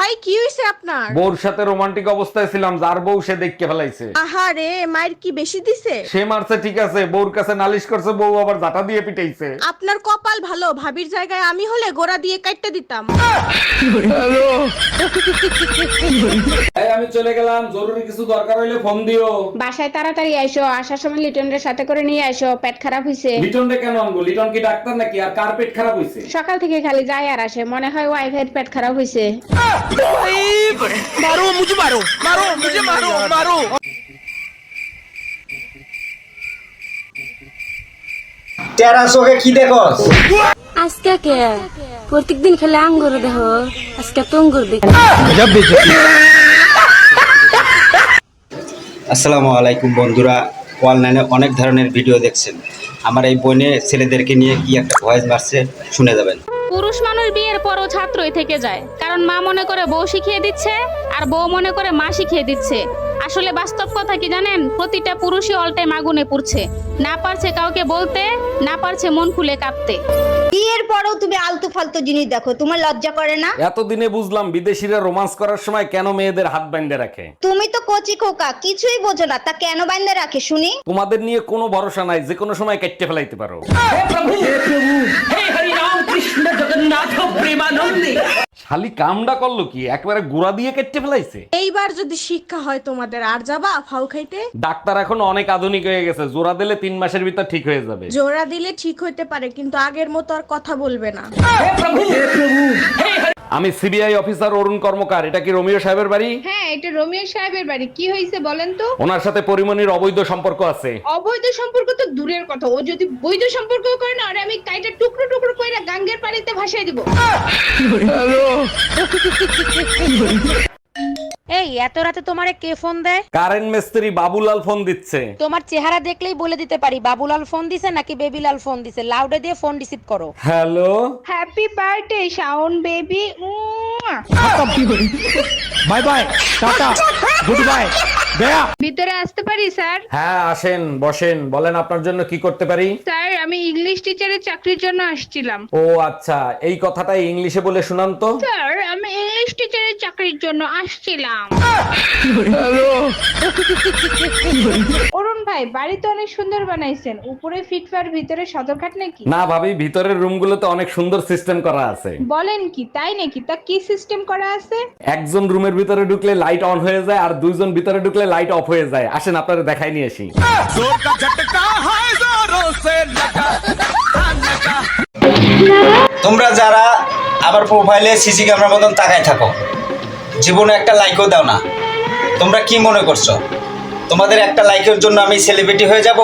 ভাই কি হইছে আপনার? বউর সাথে রোমান্টিক অবস্থায় ছিলাম, যার বউ সে দেখকে ফেলাইছে। আহারে, মায়ের কি বেশি দিছে? সে মারছে ঠিক আছে, বউর কাছে নালিশ করছে, বউ আবার জাটা দিয়ে পিটাইছে। আপনার কপাল ভালো, ভাবির জায়গায় আমি হলে গোড়া দিয়ে কাটতে দিতাম। এই আমি চলে গেলাম, জরুরি কিছু দরকার হইলে ফোন দিও। বাসায় তাড়াতাড়ি আইসো, আসার সময় লিটনের সাথে করে নিয়ে আইসো, পেট খারাপ হইছে। লিটন রে কেন আনবো? লিটন কি ডাক্তার নাকি? আর কার পেট খারাপ হইছে? সকাল থেকে খালি যায় আর আসে, মনে হয় ওয়াইফাই পেট খারাপ হইছে। টেরা চোখে কি দেখস? আজকে কে প্রত্যেকদিন খেলে আঙ্গুর দেহ, আজকে তো আঙ্গুর দেখ। আসসালামু আলাইকুম বন্ধুরা, অনলাইনে অনেক ধরনের ভিডিও দেখছেন। আমার এই বোনে ছেলেদেরকে নিয়ে কি একটা ভয়েস মারছে, শুনে যাবেন। পুরুষ মানুষ বিয়ের পরও ছাত্রই থেকে যায়, কারণ মা মনে করে বউ শিখিয়ে দিচ্ছে আর বউ মনে করে মা শিখিয়ে দিচ্ছে। আসলে বাস্তব কথা কি জানেন, প্রতিটা পুরুষই অল টাইম আগুনে পুড়ছে, না পারছে কাউকে বলতে, না পারছে মন খুলে কাঁদতে। বিয়ের পরেও তুমি আলতু ফালতু জিনিস দেখো, তোমার লজ্জা করে না? এতদিনে বুঝলাম বিদেশিরা রোমান্স করার সময় কেন মেয়েদের হাত বাইন্ধে রাখে। তুমি তো কচি খোকা, কিছুই বোঝো না, তা কেন বাইন্ধে রাখে শুনি? তোমাদের নিয়ে কোনো ভরসা নাই, যে কোনো সময় কেটে ফেলাইতে পারো। শালি কামডা করলো কি, একবারে গুড়া দিয়ে কেটে ফেলাইছে। এইবার যদি শিক্ষা হয় তোমাদের, আর যাবা ফাউ খাইতে? ডাক্তার এখন অনেক আধুনিক হয়ে গেছে, জোড়া দিলে 3 মাসের ভিতর ঠিক হয়ে যাবে। জোড়া দিলে ঠিক হইতে পারে, কিন্তু আগের মতো আর কথা বলবে না। আমি সিবিআই অফিসার অরুণ কর্মকার, এটা কি রোমিও সাহেবের বাড়ি? হ্যাঁ, এটা রোমিও সাহেবের বাড়ি। কি হয়েছে বলেন তো? ওনার সাথে পরিমণির অবৈধ সম্পর্ক আছে। অবৈধ সম্পর্ক তো দূরের কথা, ও যদি বৈধ সম্পর্ক করে না, আরে আমি কাইটা টুকরো টুকরো কইরা গাঙ্গের পানিতে ভাসাই দিব। এই এত রাতে তোমারে কে ফোন দেয়? কারেন্ট মিস্ত্রি বাবুলাল ফোন দিচ্ছে। তোমার চেহারা দেখলেই বলে দিতে পারি বাবুলাল ফোন দিছে নাকি বেবিলাল ফোন দিছে। লাউডে দিয়ে ফোন রিসিভ করো। Hello, happy birthday Shaon baby. Bye bye, tata, good bye, Gaya. ভিতরে আসতে পারি স্যার? হ্যাঁ আসেন, বসেন, বলেন আপনার জন্য কি করতে পারি। স্যার, আমি ইংলিশ টিচারের চাকরির জন্য আসছিলাম। ও আচ্ছা, এই কথাটা ইংলিশে বলে শুনান তো। স্যার, আমি ইংলিশ টিচারের চাকরির জন্য আসছিলাম। অরুণ ভাই, বাড়ি তো অনেক সুন্দর বানাইছেন, উপরে ফিটফার, ভিতরে সদরঘাট নাকি? না ভাবি, ভিতরের রুমগুলোতে অনেক সুন্দর সিস্টেম করা আছে। বলেন কি, তাই নাকি? তা কি সিস্টেম করা আছে? একজন রুমের ভিতরে ঢুকলে লাইট অন হয়ে যায়, আর দুইজন ভিতরে ঢুকলে লাইট অফ হয়ে যায়। আসেন আপনারা দেখাই নিয়ে আসি। তোমরা যারা আবার প্রোফাইলে সিসি ক্যামেরার মতন তাকায় থাকো, জীবনে একটা লাইকও দাও না, তোমরা কি মনে করছো তোমাদের একটা লাইকের জন্য আমি সেলিব্রিটি হয়ে যাব?